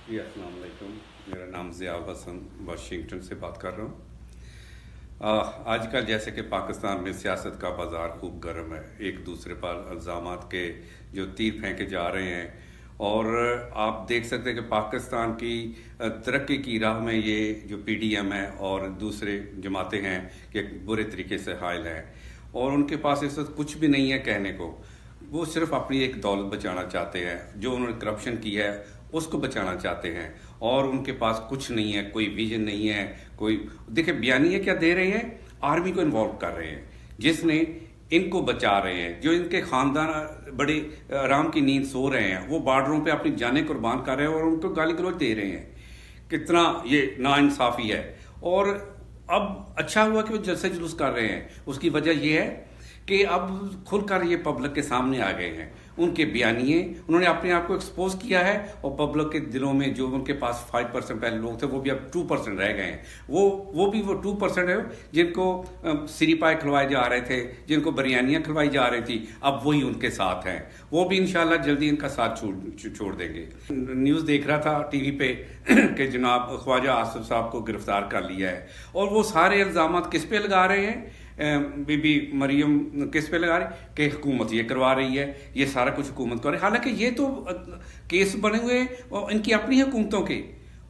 जी अस्सलाम वालेकुम। मेरा नाम ज़ियाउल हसन वाशिंगटन से बात कर रहा हूँ। आजकल जैसे कि पाकिस्तान में सियासत का बाज़ार खूब गर्म है, एक दूसरे पर इल्ज़ामात के जो तीर फेंके जा रहे हैं। और आप देख सकते हैं कि पाकिस्तान की तरक्की की राह में ये जो पीडीएम है और दूसरे जमातें हैं कि बुरे तरीके से हायल हैं, और उनके पास इस वक्त कुछ भी नहीं है कहने को। वो सिर्फ अपनी एक दौलत बचाना चाहते हैं, जो उन्होंने करप्शन की है उसको बचाना चाहते हैं, और उनके पास कुछ नहीं है, कोई विजन नहीं है। कोई देखिए बयानियाँ क्या दे रहे हैं, आर्मी को इन्वॉल्व कर रहे हैं, जिसने इनको बचा रहे हैं। जो इनके खानदान बड़े आराम की नींद सो रहे हैं, वो बॉर्डरों पे अपनी जानें कुर्बान कर रहे हैं और उनको गाली गलौज दे रहे हैं। कितना ये नाइंसाफ़ी है। और अब अच्छा हुआ कि वो जलसे जुलूस कर रहे हैं, उसकी वजह ये है कि अब खुलकर ये पब्लिक के सामने आ गए हैं। उनके बयानिए, उन्होंने अपने आप को एक्सपोज किया है, और पब्लिक के दिलों में जो उनके पास 5% पहले लोग थे वो भी अब 2% रह गए हैं। वो भी वो 2% है जिनको सिरी पाए खिलवाए जा रहे थे, जिनको बिरयानियाँ खिलवाई जा रही थी, अब वही उनके साथ हैं। वो भी इंशाल्लाह जल्दी इनका साथ छोड़ देंगे। न्यूज़ देख रहा था टीवी पे कि जनाब ख्वाजा आसिफ साहब को गिरफ्तार कर लिया है, और वो सारे इल्ज़ाम किस पे लगा रहे हैं, बीबी मरियम किस पे लगा रही कि हुकूमत ये करवा रही है, ये सारा कुछ हुकूमत कर रही है। हालांकि ये तो केस बने हुए हैं इनकी अपनी हुकूमतों के,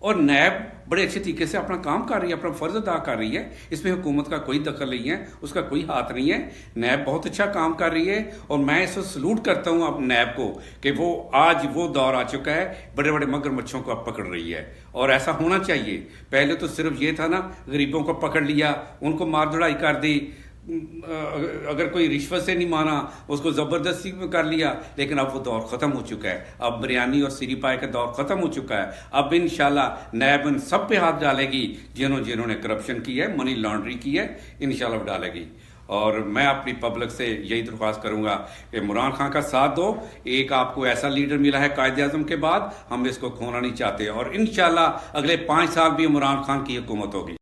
और नैब बड़े अच्छे तरीके से अपना काम कर रही है, अपना फ़र्ज अदा कर रही है। इसमें हुकूमत का कोई दखल नहीं है, उसका कोई हाथ नहीं है। नैब बहुत अच्छा काम कर रही है, और मैं इसको सलूट करता हूँ अब नैब को कि वो आज वो दौर आ चुका है, बड़े बड़े मगरमच्छों को अब पकड़ रही है, और ऐसा होना चाहिए। पहले तो सिर्फ ये था ना, गरीबों को पकड़ लिया, उनको मार धुड़ाई कर दी, अगर कोई रिश्वत से नहीं माना उसको ज़बरदस्ती में कर लिया। लेकिन अब वो दौर ख़त्म हो चुका है, अब बिरयानी और सिरी पाए का दौर ख़त्म हो चुका है। अब इंशाल्लाह नैब इन सब पे हाथ डालेगी जिन्होंने करप्शन की है, मनी लॉन्ड्री की है, इंशाल्लाह डालेगी। और मैं अपनी पब्लिक से यही दरख्वास्त करूंगा कि इमरान खान का साथ दो। एक आपको ऐसा लीडर मिला है कायदे आज़म के बाद, हम इसको खोना नहीं चाहते, और इंशाल्लाह अगले 5 साल भी इमरान खान की हुकूमत होगी।